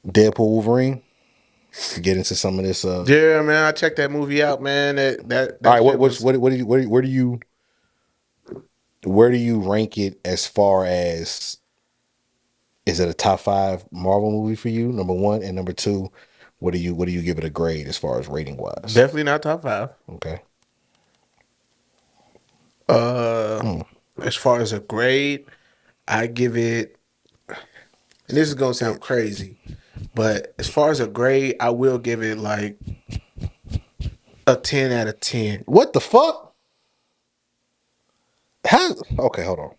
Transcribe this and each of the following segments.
Deadpool Wolverine. Get into some of this. Yeah, man, I checked that movie out, man. That All right, shit was what do you where do you rank it as far as, is it a top 5 Marvel movie for you? Number 1 and number 2, what do you give it a grade as far as rating wise? definitely not top 5. Okay. Uh, Hmm. as far as a grade, I give it. And this is gonna sound crazy, but as far as a grade, I will give it like a 10 out of 10. What the fuck? How? Okay, hold on.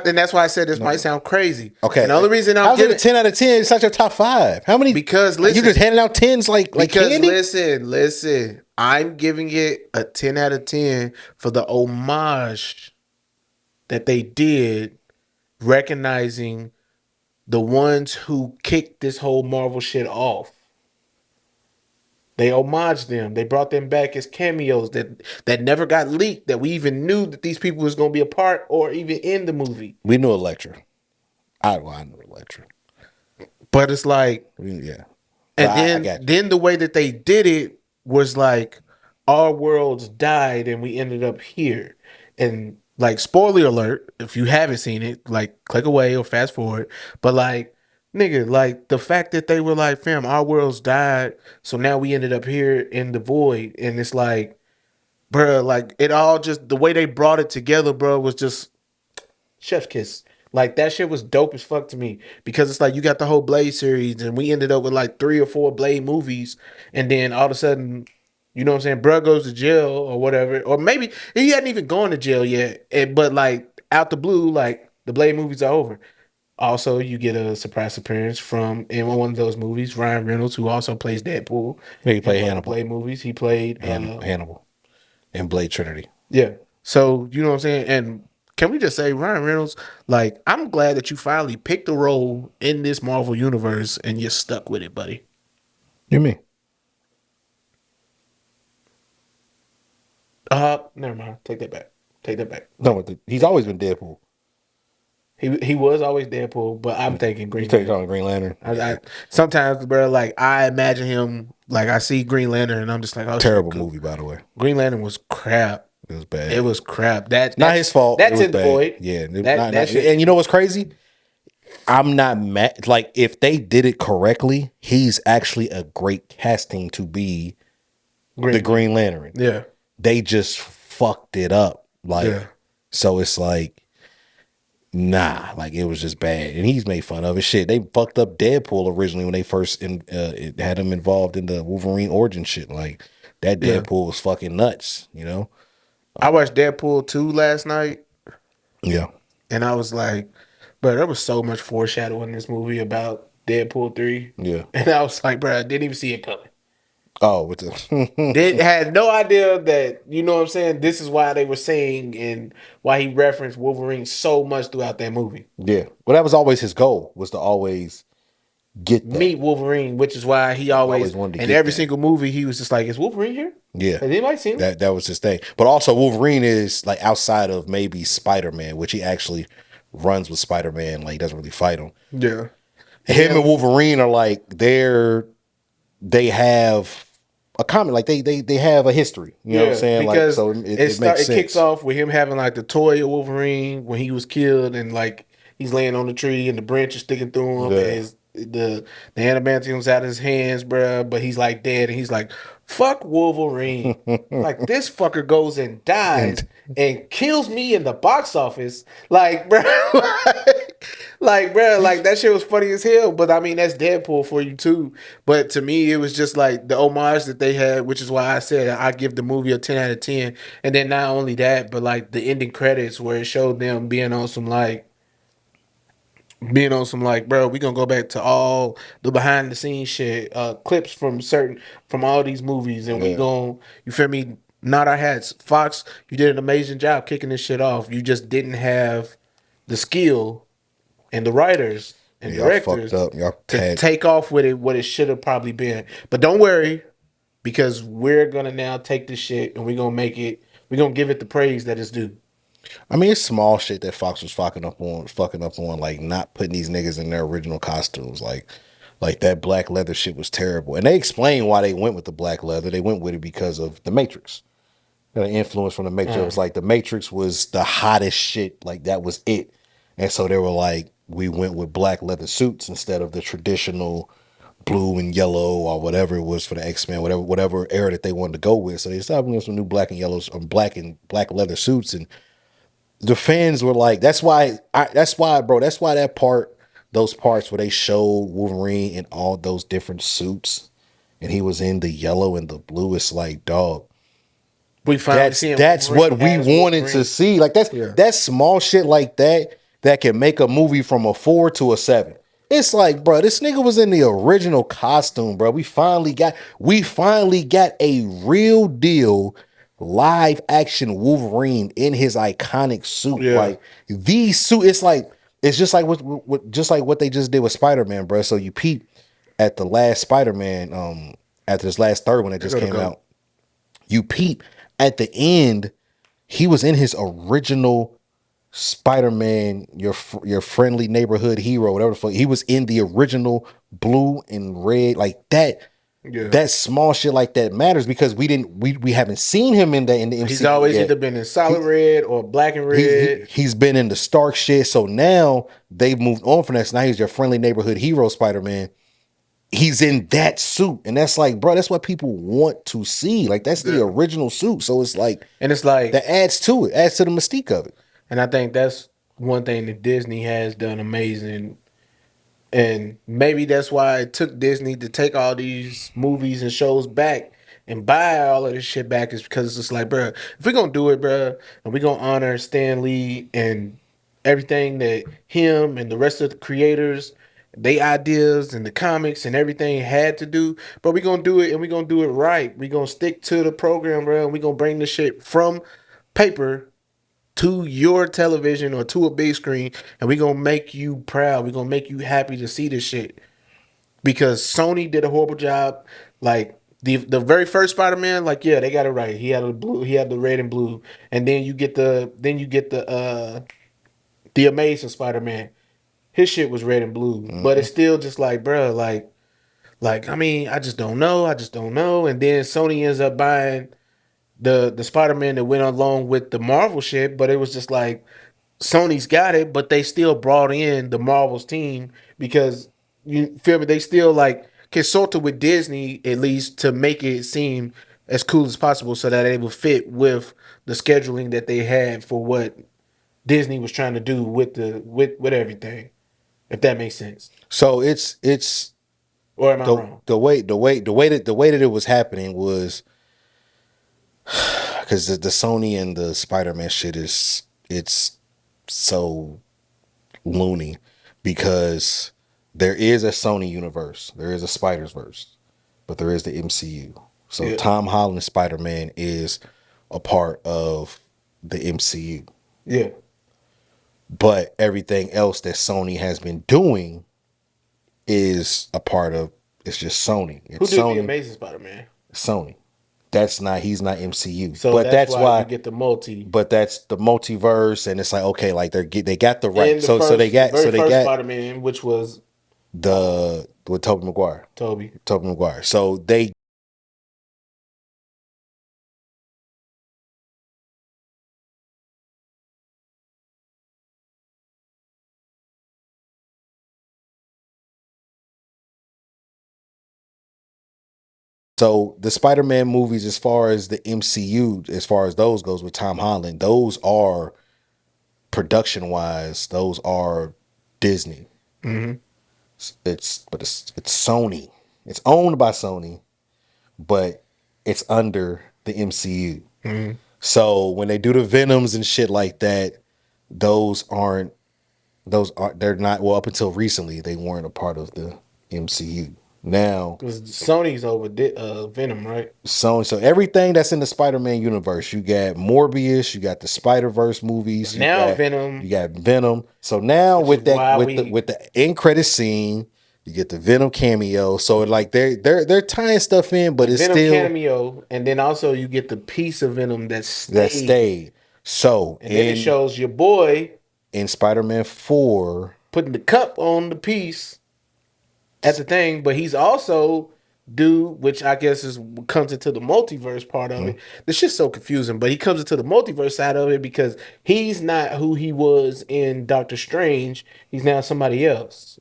And that's why I said this might No. sound crazy. And the Okay. only reason I'm How's it a giving 10 out of 10? It's not your top 5. How many? because You just listen, handing out 10s like because candy? listen, I'm giving it a 10 out of 10 for the homage that they did, recognizing the ones who kicked this whole Marvel shit off. They homaged them. They brought them back as cameos that never got leaked. That we even knew that these people was gonna be a part or even in the movie. We knew Elektra. I knew Elektra. But it's like, Yeah. and I got you. then the way that they did it was like our worlds died and we ended up here. And like, spoiler alert, if you haven't seen it, like click away or fast forward. But like, nigga, like the fact that they were like, fam, our worlds died, so now we ended up here in the void, and it's like, bruh, like it all just the way they brought it together, bro, was just chef's kiss. Like that shit was dope as fuck to me because it's like you got the whole Blade series and we ended up with like 3 or 4 Blade movies, and then all of a sudden, you know what I'm saying, bruh goes to jail or whatever, or maybe he hadn't even gone to jail yet, but like out the blue, like the Blade movies are over. Also, you get a surprise appearance from in one of those movies, Ryan Reynolds, who also plays Deadpool Yeah, he in played one of the Hannibal. Blade movies. He played Hannibal and Blade Trinity. yeah. So you know what I'm saying? And can we just say Ryan Reynolds, like, I'm glad that you finally picked a role in this Marvel universe and you're stuck with it, buddy. You mean? Never mind. Take that back. Take that back. No, he's always been Deadpool. He was always Deadpool, but I'm thinking You Green take Lantern. on Green Lantern. I sometimes, bro, like I imagine him, like I see Green Lantern and I'm just like, oh, Terrible shit, movie, by the way. Green Lantern was crap. It was bad. It was crap. Not his fault. That's It was in the bad. void. Yeah, That shit. and you know what's crazy? I'm not mad. Like, if they did it correctly, he's actually a great casting to be the Green Lantern. Yeah. They just fucked it up. Like, Yeah. so it's like, nah, like it was just bad. And he's made fun of it. Shit, they fucked up Deadpool originally when they first had him involved in the Wolverine origin shit. Like, that Yeah. Deadpool was fucking nuts, you know? I watched Deadpool 2 last night. Yeah. And I was like, bro, there was so much foreshadowing in this movie about Deadpool 3. Yeah. And I was like, bro, I didn't even see it coming. Oh, with the Had no idea that, you know what I'm saying, this is why they were saying and why he referenced Wolverine so much throughout that movie. yeah. Well, that was always his goal, was to always get that. Meet Wolverine, which is why he always wanted to in get every that. single movie, he was just like, is Wolverine here? Yeah. Has anybody seen him? That was his thing. But also Wolverine is like outside of maybe Spider-Man, which he actually runs with Spider-Man, like he doesn't really fight him. Yeah. Him and Wolverine are like they have a common, like they have a history. You know what I'm saying? Like, so it makes sense. It kicks off with him having like the toy of Wolverine when he was killed, and like he's laying on the tree and the branch is sticking through him, Yeah. and the adamantium's out of his hands, bruh, but he's like dead, and he's like, fuck Wolverine. Like, this fucker goes and dies and kills me in the box office. Like, bruh, bruh, like that shit was funny as hell. But I mean, that's Deadpool for you too. But to me, it was just like the homage that they had, which is why I said I give the movie a 10 out of 10. And then not only that, but like the ending credits where it showed them being on some bro, we gonna go back to all the behind the scenes shit, clips from all these movies, and we Yeah. gon' you feel me, nod our hats. Fox, you did an amazing job kicking this shit off. You just didn't have the skill and the writers and Y'all directors fucked up. Y'all to take off with it what it should have probably been. But don't worry, because we're gonna now take this shit and we're gonna give it the praise that it's due. I mean, it's small shit that Fox was fucking up on, like not putting these niggas in their original costumes. Like, Like that black leather shit was terrible. And they explained why they went with the black leather. They went with it because of the Matrix. The influence from the Matrix. It was like the Matrix was the hottest shit. Like that was it. And so they were like, we went with black leather suits instead of the traditional blue and yellow or whatever it was for the X-Men, whatever era that they wanted to go with. So they started with some new black and yellows, black leather suits, and the fans were like, that's why that part, those parts where they showed Wolverine in all those different suits, and he was in the yellow and the blue. It's like, dog, We finally seeing that's Wolverine what we as wanted Wolverine. to see. Like that's small shit like that can make a movie from a 4 to a 7. It's like, bro, this nigga was in the original costume, bro. We finally got a real deal live action Wolverine in his iconic suit. Yeah. Like these suit, it's just like what they just did with Spider-Man, bro. So you peep at the last Spider-Man, after this last third one that just came out. You peep at the end, he was in his original Spider-Man, your friendly neighborhood hero, whatever the fuck. He was in the original blue and red, like that. Yeah. That small shit like that matters because we haven't seen him in the MCU. He's always either been in solid red or black and red. He's been in the Stark shit. So now they've moved on from that. So now he's your friendly neighborhood hero, Spider-Man. He's in that suit, and that's like, bro, that's what people want to see. Like that's the original suit. So it's like, and it's like that adds to it, adds to the mystique of it. And I think that's one thing that Disney has done amazing. And maybe that's why it took Disney to take all these movies and shows back and buy all of this shit back, is because it's just like, bro, if we're gonna do it, bro, and we're gonna honor Stan Lee and everything that him and the rest of the creators, they ideas and the comics and everything had to do, but we're gonna do it, and we're gonna do it right. We're gonna stick to the program, bro, and we're gonna bring the shit from paper to your television or to a big screen, and we're gonna make you proud. We're gonna make you happy to see this shit. Because Sony did a horrible job. Like the very first Spider-Man, like, yeah, they got it right. He had the red and blue. And then you get the Amazing Spider-Man. His shit was red and blue. Mm-hmm. But it's still just like, bro, like, I mean, I just don't know. And then Sony ends up buying the Spider-Man that went along with the Marvel shit, but it was just like Sony's got it, but they still brought in the Marvel's team because, you feel me, they still like consulted with Disney at least to make it seem as cool as possible so that it would fit with the scheduling that they had for what Disney was trying to do with everything. If that makes sense. So it's or am I wrong? The way that it was happening was because the Sony and the Spider-Man shit it's so loony because there is a Sony universe, there is a Spider-Verse, but there is the MCU. So Tom Holland's Spider-Man is a part of the MCU. Yeah. But everything else that Sony has been doing is a part of, it's just Sony. It's Who did Sony, the Amazing Spider-Man? Sony. He's not MCU. So but that's why you get the multi. But that's the multiverse, and it's like, okay, like they got the right. So they got Spider-Man, which was with Tobey Maguire. Tobey Maguire. So they. So the Spider-Man movies, as far as the MCU, as far as those goes with Tom Holland, those are production-wise, those are Disney. Mm-hmm. It's Sony. It's owned by Sony, but it's under the MCU. Mm-hmm. So when they do the Venoms and shit like that, they're not, well, up until recently, they weren't a part of the MCU. Now, because Sony's over Venom, right? So everything that's in the Spider-Man universe, you got Morbius, you got the Spider-Verse movies, Venom, you got Venom. So now with the end credit scene, you get the Venom cameo. So like they're tying stuff in, but it's Venom still cameo, and then also you get the piece of Venom that stayed. So and then it shows your boy in Spider-Man 4 putting the cup on the piece. at the thing, but he's also dude, which I guess is comes into the multiverse part of it. This shit's so confusing, but he comes into the multiverse side of it because he's not who he was in Doctor Strange. He's now somebody else.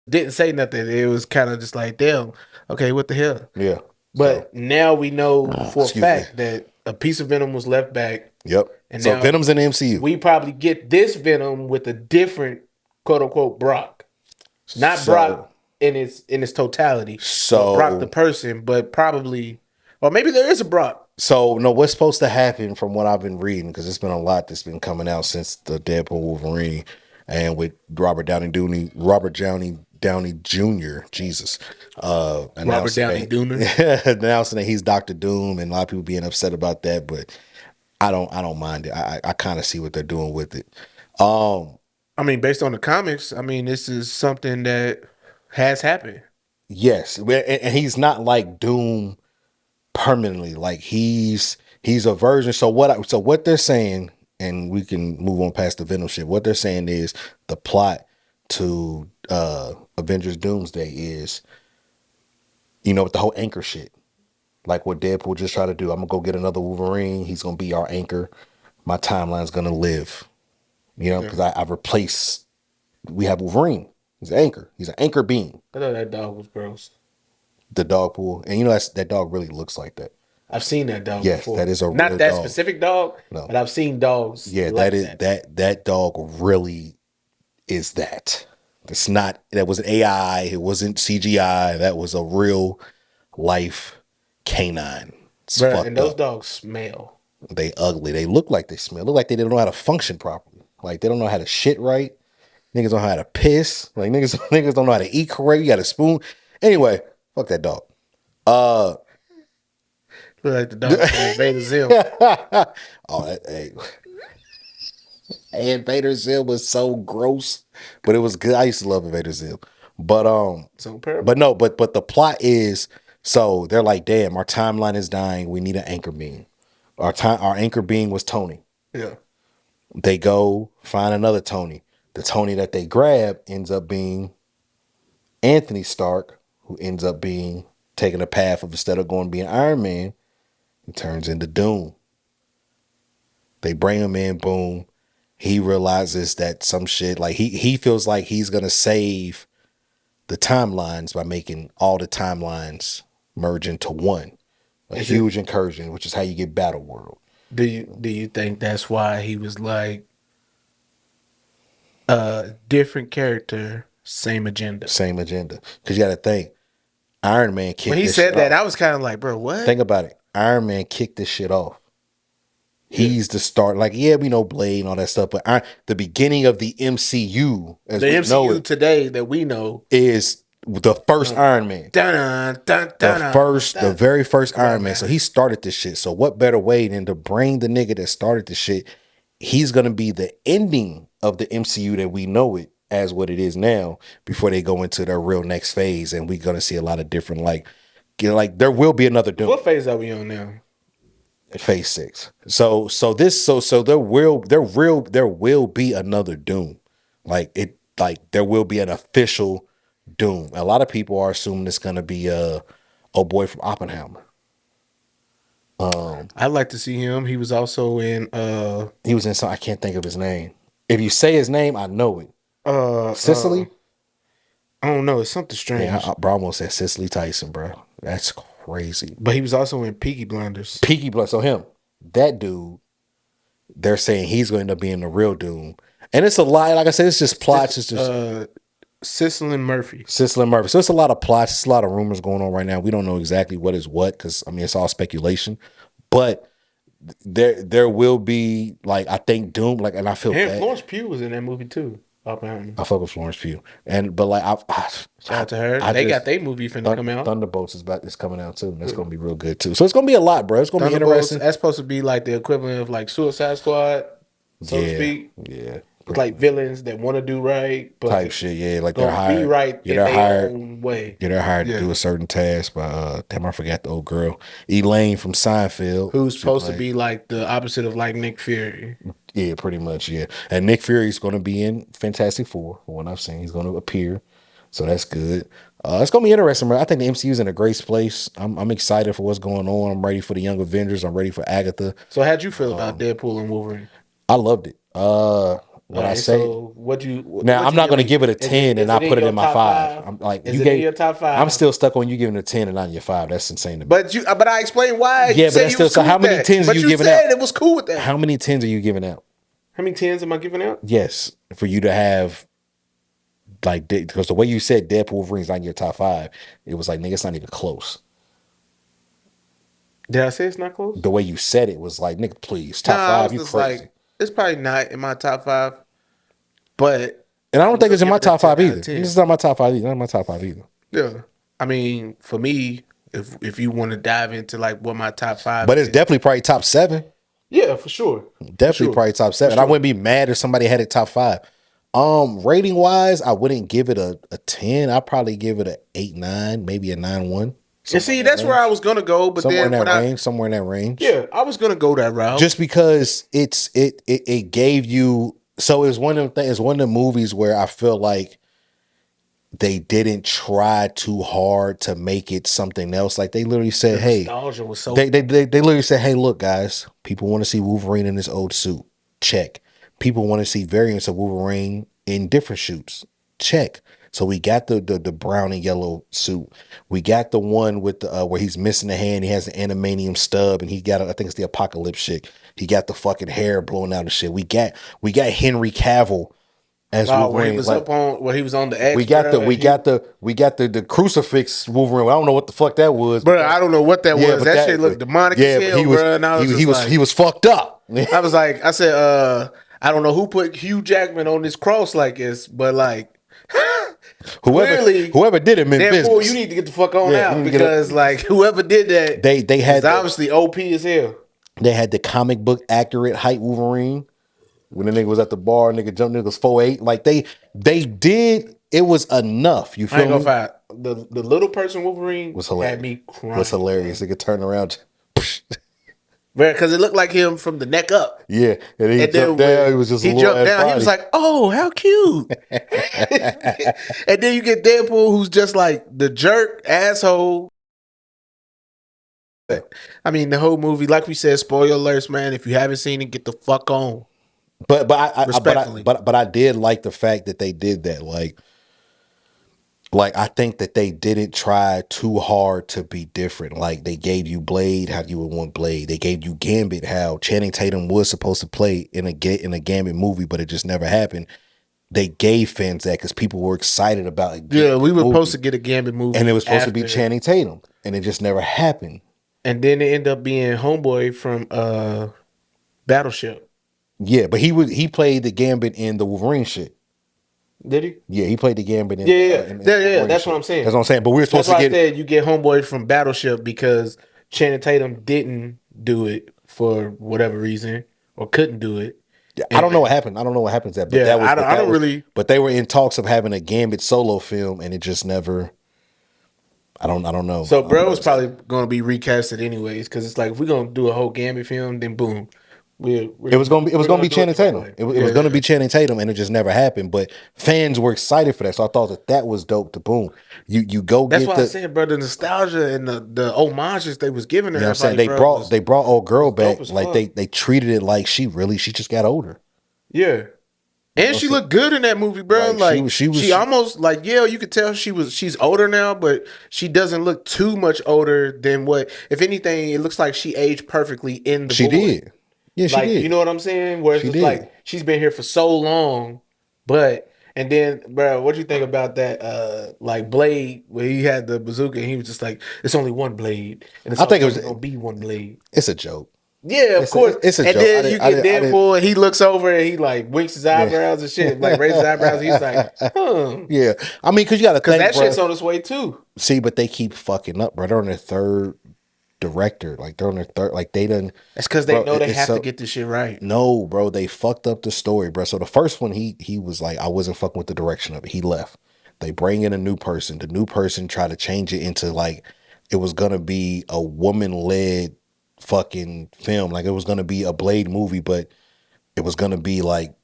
Didn't say nothing. It was kind of just like, damn, okay, what the hell? Yeah. So, But now we know for a excuse me. fact that a piece of Venom was left back, Yep. and So now Venom's in the MCU. we probably get this Venom with a different quote unquote Brock. Not Brock in its totality. So Brock the person, but probably, or maybe there is a Brock. So no, what's supposed to happen from what I've been reading, because it's been a lot that's been coming out since the Deadpool Wolverine, and with Robert Downey Jr. Jesus, Robert Downey Jr. announcing that he's Doctor Doom, and a lot of people being upset about that, but I don't mind it. I kind of see what they're doing with it. I mean, based on the comics, I mean, this is something that has happened. Yes, and he's not like Doom permanently. Like he's a version. So what they're saying, and we can move on past the Venom shit. What they're saying is the plot to Avengers Doomsday is, with the whole anchor shit. Like what Deadpool just tried to do. I'm gonna go get another Wolverine. He's gonna be our anchor. My timeline's gonna live. Because I've replaced. We have Wolverine. He's an anchor. He's an anchor being. I thought that dog was gross. The dog pool, and that dog really looks like that. I've seen that dog yes, before. That is a not real that dog. Specific dog, no. But I've seen dogs. Yeah, like that dog really is that. It's not. That was an AI. It wasn't CGI. That was a real life canine. Bruh, and those dogs smell. They ugly. They look like they smell. Look like they don't know how to function properly. Like they don't know how to shit right. Niggas don't know how to piss. Like niggas don't know how to eat correct. You got a spoon. Anyway, fuck that dog. Look like the dog from Invader Zim. Hey. Invader Zim was so gross, but it was good. I used to love Invader Zim. But but the plot is, so they're like, damn, our timeline is dying. We need an anchor being. Our anchor being was Tony. Yeah. They go find another Tony. The Tony that they grab ends up being Anthony Stark, who ends up being taking a path of, instead of going being Iron Man, he turns into Doom. They bring him in, boom. He realizes that some shit, like he feels like he's gonna save the timelines by making all the timelines merge into one. Huge incursion, which is how you get Battle World. Do you think that's why he was like different character, same agenda? Same agenda. Because you got to think, Iron Man kicked. When he said that, I was kind of like, bro, what? Think about it. Iron Man kicked this shit off. He's the start. Like, yeah, we know Blade and all that stuff, but the beginning of the MCU, as the we MCU know it, today that we know, is the first Iron Man. The very first Iron Man. So he started this shit. So what better way than to bring the nigga that started this shit? He's gonna be the ending of the MCU that we know it as what it is now, before they go into their real next phase, and we're gonna see a lot of different, like there will be another Doom. What phase are we on now? Phase 6. So there will be another Doom. There will be an official Doom. A lot of people are assuming it's gonna be old boy from Oppenheimer. I'd like to see him. He was also in He was in some, I can't think of his name. If you say his name, I know it. Sicily? I don't know. It's something Yeah, strange. bro, I almost said Cicely Tyson, bro. That's crazy. But he was also in Peaky Blinders. Peaky Blood. So him, that dude, they're saying he's going to end up being the real Doom. And it's a lot. Like I said, it's just plots. It's just Cicely Murphy. Cicely Murphy. So it's a lot of plots. It's a lot of rumors going on right now. We don't know exactly what is what because I mean it's all speculation. But there will be like I think Doom like and I feel And bad. Florence Pugh was in that movie too. Oppenheimer. I fuck with Florence Pugh. But like Shout out to her. They got their movie finna come out. Thunderbolts is coming out too. And that's gonna be real good too. So it's gonna be a lot, bro. It's gonna be interesting. That's supposed to be like the equivalent of like Suicide Squad, so to speak. Yeah. It's like villains that want to do right, but Type shit, yeah. Like they're hired. Be right they're hired. Own way. Yeah, they're hired to do a certain task by damn, I forgot the old girl. Elaine from Seinfeld. Who's supposed to be like the opposite of like Nick Fury. Yeah, pretty much, yeah. And Nick Fury's gonna be in Fantastic Four, from what I've seen. He's gonna appear. So that's good. It's gonna be interesting, bro. I think the MCU's in a great place. I'm excited for what's going on. I'm ready for the Young Avengers. I'm ready for Agatha. So how'd you feel about Deadpool and Wolverine? I loved it. What I say? So I'm not going to give it a 10 and I put it in my 5. I'm like, is it in your top 5? I'm still stuck on you giving it a 10 and not your 5. That's insane to me. But I explained why. Yeah, but that's still. So how many 10s are you giving out? It was cool with that. How many 10s are you giving out? How many 10s am I giving out? Yes, for you to have like because the way you said Deadpool Wolverine's not in your top 5, it was like nigga, it's not even close. Did I say it's not close? The way you said it was like nigga, please top 5. You crazy? Like, it's probably not in my top 5. But and I don't think it's in my top 5 either. It's not my top 5 either. Not my top 5 either. Yeah. I mean, for me, if you want to dive into like what my top 5 but it's definitely probably top 7. Yeah, for sure. Definitely probably top 7. Sure. I wouldn't be mad if somebody had it top 5. Rating wise, I wouldn't give it a 10. I'd probably give it a 8-9, maybe a 9-1. And see, that's where I was gonna go, but somewhere in that range. Yeah, I was gonna go that route. Just because it gave you. So it's one of them things. It's one of the movies where I feel like they didn't try too hard to make it something else. Like they literally said, "Hey," nostalgia was so. They literally said, "Hey, look, guys, people want to see Wolverine in his old suit. Check. People want to see variants of Wolverine in different suits. Check." So we got the brown and yellow suit. We got the one with the where he's missing a hand. He has an animanium stub, and he got I think it's the Apocalypse shit. He got the fucking hair blowing out and shit. We got Henry Cavill as Wolverine. Where he was he was on the X. We got the crucifix Wolverine. I don't know what the fuck that was, bro. I don't know what that was. That shit looked demonic as hell, bro. He was fucked up. I said, I don't know who put Hugh Jackman on this cross like this, but like. Whoever did it meant business. You need to get the fuck on out because like whoever did that, they had obviously OP as hell. They had the comic book accurate height Wolverine. When the nigga was at the bar, nigga jumped niggas 4'8". Like they did. It was enough. You feel me? The little person Wolverine was hilarious. Had me crying. Was hilarious. Nigga turn around. Because it looked like him from the neck up. Yeah, and he jumped down. He was just he jumped down. He was like, "Oh, how cute!" And then you get Deadpool, who's just like the jerk asshole. I mean, the whole movie, like we said, spoiler alerts, man. If you haven't seen it, get the fuck on. But I did like the fact that they did that. Like I think that they didn't try too hard to be different. Like they gave you Blade how you would want Blade. They gave you Gambit how Channing Tatum was supposed to play in a Gambit movie, but it just never happened. They gave fans that because people were excited about it. Yeah, we were supposed to get a Gambit movie, and it was supposed to be Channing Tatum, and it just never happened. And then it ended up being Homeboy from Battleship. Yeah, but he played the Gambit in the Wolverine shit. Did he? Yeah, he played the Gambit. In that's what I'm saying. That's what I'm saying. But we were supposed to get. You get Homeboy from Battleship because Channing Tatum didn't do it for whatever reason or couldn't do it. Yeah, I don't know what happened. I don't know what happens. But But they were in talks of having a Gambit solo film, and it just never. I don't know. So, bro, was probably going to be recasted anyways, because it's like if we're gonna do a whole Gambit film, then boom, It was gonna be we're gonna do it Channing the right Tatum. way. It was gonna Yeah, be Channing Tatum, and it just never happened. But fans were excited for that, so I thought that was dope. To boom, you go that's get why I the. said, bro, the nostalgia and the homages they was giving You know what I'm saying? everybody, bro, They brought old girl was dope back. as Like fuck. they treated it like she just got older. Yeah. You know And what I'm she saying? looked good in that movie, bro. Like Like she she almost like yeah, you could tell she's older now, but she doesn't look too much older than what. If anything, it looks like she aged perfectly in the she void. did. Yeah, she Like you did. know what I'm saying? Where it's She just like did. she's been here for so long, but and then, bro, what do you think about that? Like Blade, where he had the bazooka, and he was just like, "It's only one blade, and it's I think it was. only gonna be one blade." It's a joke. Yeah, of course. It's a And joke. then you get I didn't. Deadpool, and he looks over and he like winks his Yeah. eyebrows and shit, like raises his eyebrows. He's like, Yeah. I mean, because you got to because think, that bro. shit's on its way too. See, but they keep fucking up, bro. They're on their third director. Like they're on their third. Like they done, That's because they bro. know they It's have to so get this shit right. no, bro. They fucked up the story, bro. So the first one, he was like, I wasn't fucking with the direction of it. He left. They bring in a new person. The new person tried to change it into like it was gonna be a woman led fucking film. Like it was gonna be a Blade movie, but it was gonna be like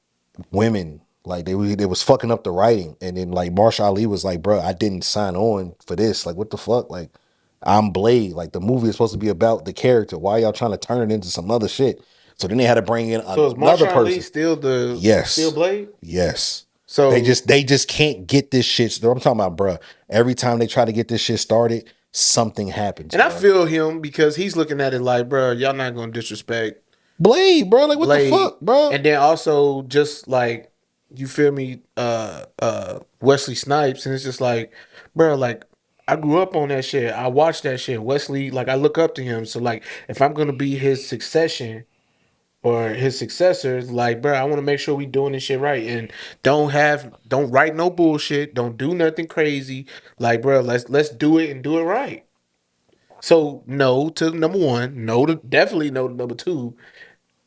women. Like they was fucking up the writing. And then like Marsha Ali was like, bro, I didn't sign on for this. Like what the fuck? Like I'm Blade. Like the movie is supposed to be about the character. Why y'all trying to turn it into some other shit? So then they had to bring in So is another Marshawn Lee person. still still Yes. Blade? Yes. So They just can't get this shit. I'm talking about, bro. Every time they try to get this shit started, something happens, and I bro. feel him because he's looking at it like, bro, y'all not gonna disrespect Blade, bro. Like what the Blade, fuck, bro? and then also just like you feel me, Wesley Snipes, and it's just like, bro, like I grew up on that shit. I watched that shit. Wesley, like I look up to him. So like, if I'm gonna be his succession or his successors, like, bro, I want to make sure we doing this shit right and don't write no bullshit. Don't do nothing crazy. Like, bro, let's do it and do it right. So no to number one, no to definitely no to number two,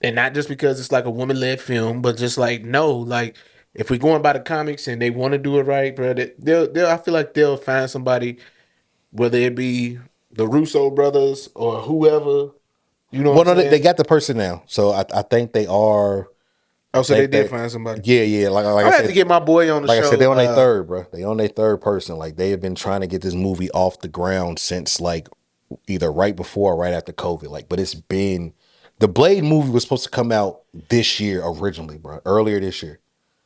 and not just because it's like a woman led film, but just like no, like if we're going by the comics and they want to do it right, bro, they'll I feel like they'll find somebody, whether it be the Russo brothers or whoever, you know what Well, I'm no, they saying? got the person now. So I think they are. Oh, so they did They find somebody. yeah, yeah. Like I I had to said, get my boy on the like I said, they show. on their third, bro. They on their third person. Like they have been trying to get this movie off the ground since like either right before or right after COVID. Like, but it's been the Blade movie was supposed to come out this year originally, bro. Earlier this year.